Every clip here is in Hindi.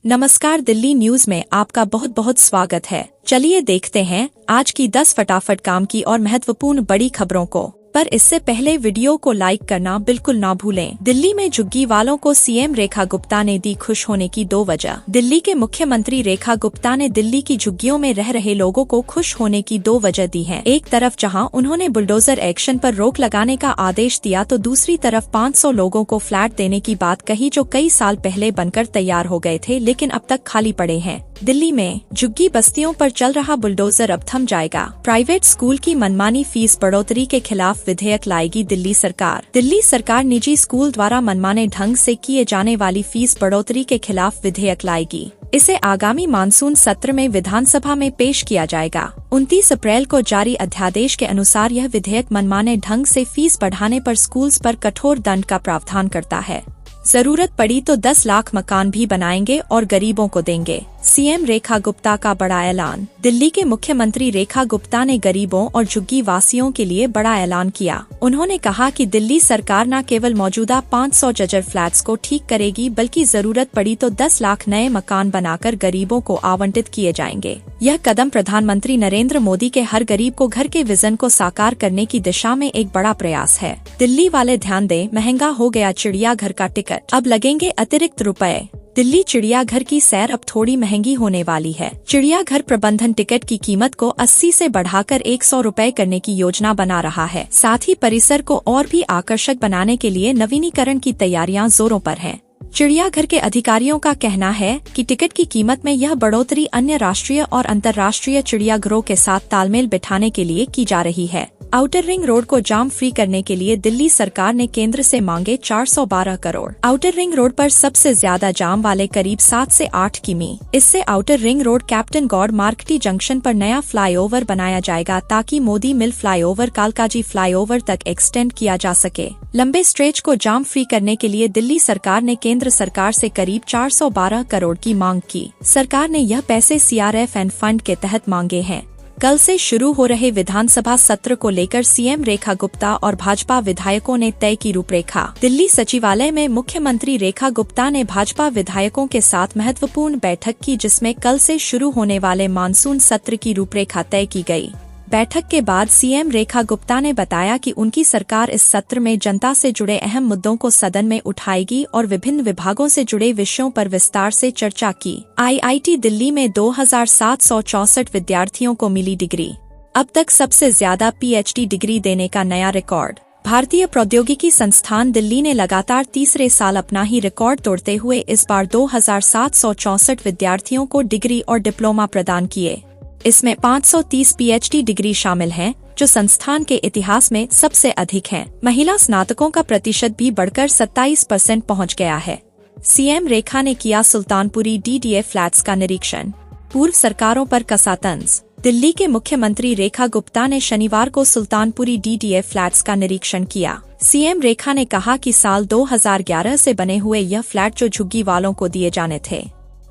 नमस्कार, दिल्ली न्यूज में आपका बहुत बहुत स्वागत है। चलिए देखते हैं आज की 10 फटाफट काम की और महत्वपूर्ण बड़ी खबरों को। पर इससे पहले वीडियो को लाइक करना बिल्कुल ना भूलें। दिल्ली में झुग्गी वालों को सीएम रेखा गुप्ता ने दी खुश होने की 2 वजह। दिल्ली के मुख्यमंत्री रेखा गुप्ता ने दिल्ली की झुग्गियों में रह रहे लोगों को खुश होने की 2 वजह दी हैं। एक तरफ जहां उन्होंने बुलडोजर एक्शन पर रोक लगाने का आदेश दिया तो दूसरी तरफ 500 लोगों को फ्लैट देने की बात कही जो कई साल पहले बनकर तैयार हो गए थे लेकिन अब तक खाली पड़े हैं। दिल्ली में झुग्गी बस्तियों पर चल रहा बुलडोजर अब थम जाएगा। प्राइवेट स्कूल की मनमानी फीस बढ़ोतरी के खिलाफ विधेयक लाएगी दिल्ली सरकार। दिल्ली सरकार निजी स्कूल द्वारा मनमाने ढंग से किए जाने वाली फीस बढ़ोतरी के खिलाफ विधेयक लाएगी। इसे आगामी मानसून सत्र में विधानसभा में पेश किया जाएगा। 29 अप्रैल को जारी अध्यादेश के अनुसार यह विधेयक मनमाने ढंग से फीस बढ़ाने पर स्कूल्स पर कठोर दंड का प्रावधान करता है। जरूरत पड़ी तो 10 लाख मकान भी बनाएंगे और गरीबों को देंगे। सीएम रेखा गुप्ता का बड़ा ऐलान। दिल्ली के मुख्यमंत्री रेखा गुप्ता ने गरीबों और झुग्गी वासियों के लिए बड़ा ऐलान किया। उन्होंने कहा कि दिल्ली सरकार न केवल मौजूदा 500 जर्जर फ्लैट्स को ठीक करेगी बल्कि जरूरत पड़ी तो 10 लाख नए मकान बनाकर गरीबों को आवंटित किए जाएंगे। यह कदम प्रधानमंत्री नरेंद्र मोदी के हर गरीब को घर के विजन को साकार करने की दिशा में एक बड़ा प्रयास है। दिल्ली वाले ध्यान दें, महंगा हो गया चिड़ियाघर का टिकट, अब लगेंगे अतिरिक्त रुपए। दिल्ली चिड़ियाघर की सैर अब थोड़ी महंगी होने वाली है। चिड़ियाघर प्रबंधन टिकट की कीमत को 80 से बढ़ाकर 100 रुपए करने की योजना बना रहा है। साथ ही परिसर को और भी आकर्षक बनाने के लिए नवीनीकरण की तैयारियां जोरों पर हैं। चिड़ियाघर के अधिकारियों का कहना है कि टिकट की कीमत में यह बढ़ोतरी अन्य राष्ट्रीय और अंतर्राष्ट्रीय चिड़ियाघरों के साथ तालमेल बिठाने के लिए की जा रही है। आउटर रिंग रोड को जाम फ्री करने के लिए दिल्ली सरकार ने केंद्र से मांगे 412 करोड़। आउटर रिंग रोड पर सबसे ज्यादा जाम वाले करीब 7 से 8 किमी। इससे outer ring road captain Gaur मार्केटी जंक्शन पर नया फ्लाईओवर बनाया जाएगा ताकि Modi mill flyover Kalkaji flyover तक एक्सटेंड किया जा सके। लंबे स्ट्रेच को जाम फ्री करने के लिए दिल्ली सरकार ने केंद्र सरकार से करीब 412 करोड़ की मांग की। सरकार ने यह पैसे CRF फंड के तहत मांगे हैं। कल से शुरू हो रहे विधानसभा सत्र को लेकर सीएम रेखा गुप्ता और भाजपा विधायकों ने तय की रूपरेखा। दिल्ली सचिवालय में मुख्यमंत्री रेखा गुप्ता ने भाजपा विधायकों के साथ महत्वपूर्ण बैठक की जिसमें कल से शुरू होने वाले मानसून सत्र की रूपरेखा तय की गई। बैठक के बाद सीएम रेखा गुप्ता ने बताया कि उनकी सरकार इस सत्र में जनता से जुड़े अहम मुद्दों को सदन में उठाएगी और विभिन्न विभागों से जुड़े विषयों पर विस्तार से चर्चा की। IIT दिल्ली में 2764 विद्यार्थियों को मिली डिग्री। अब तक सबसे ज्यादा PhD डिग्री देने का नया रिकॉर्ड। भारतीय प्रौद्योगिकी संस्थान दिल्ली ने लगातार तीसरे साल अपना ही रिकॉर्ड तोड़ते हुए इस बार 2764 विद्यार्थियों को डिग्री और डिप्लोमा प्रदान किए। इसमें 530 PhD डिग्री शामिल हैं, जो संस्थान के इतिहास में सबसे अधिक हैं। महिला स्नातकों का प्रतिशत भी बढ़कर 27% पहुंच गया है। सीएम रेखा ने किया सुल्तानपुरी DDA फ्लैट्स का निरीक्षण। पूर्व सरकारों पर कसा तंज। दिल्ली के मुख्यमंत्री रेखा गुप्ता ने शनिवार को सुल्तानपुरी DDA फ्लैट्स का निरीक्षण किया। सीएम रेखा ने कहा कि साल 2011 से बने हुए यह फ्लैट जो झुग्गी वालों को दिए जाने थे,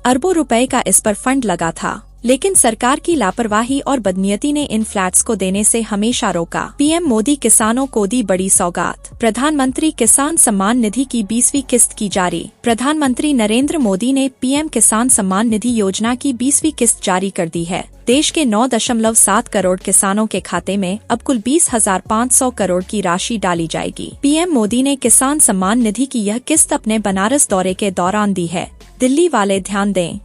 अरबों रुपए का इस पर फंड लगा था, लेकिन सरकार की लापरवाही और बदनीयती ने इन फ्लैट्स को देने से हमेशा रोका। पीएम मोदी किसानों को दी बड़ी सौगात। प्रधानमंत्री किसान सम्मान निधि की 20वीं किस्त की जारी। प्रधानमंत्री नरेंद्र मोदी ने पीएम किसान सम्मान निधि योजना की 20वीं किस्त जारी कर दी है। देश के 9.7 करोड़ किसानों के खाते में अब कुल 20,500 करोड़ की राशि डाली जाएगी। पीएम मोदी ने किसान सम्मान निधि की यह किस्त अपने बनारस दौरे के दौरान दी है। दिल्ली वाले ध्यान दें,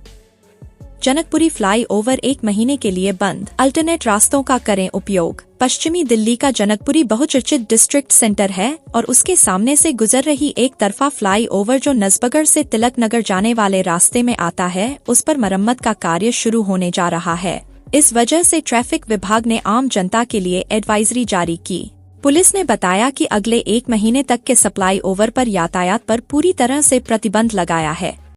जनकपुरी फ्लाईओवर 1 महीने के लिए बंद। अल्टरनेट रास्तों का करें उपयोग। पश्चिमी दिल्ली का जनकपुरी बहुचर्चित डिस्ट्रिक्ट सेंटर है और उसके सामने से गुजर रही एक तरफा फ्लाईओवर जो नजबगढ़ से तिलक नगर जाने वाले रास्ते में आता है, उस पर मरम्मत का कार्य शुरू होने जा रहा है। इस वजह से ट्रैफिक विभाग ने आम जनता के लिए एडवाइजरी जारी की। पुलिस ने बताया कि अगले 1 महीने तक के फ्लाईओवर पर यातायात पर पूरी तरह से प्रतिबंध लगाया है।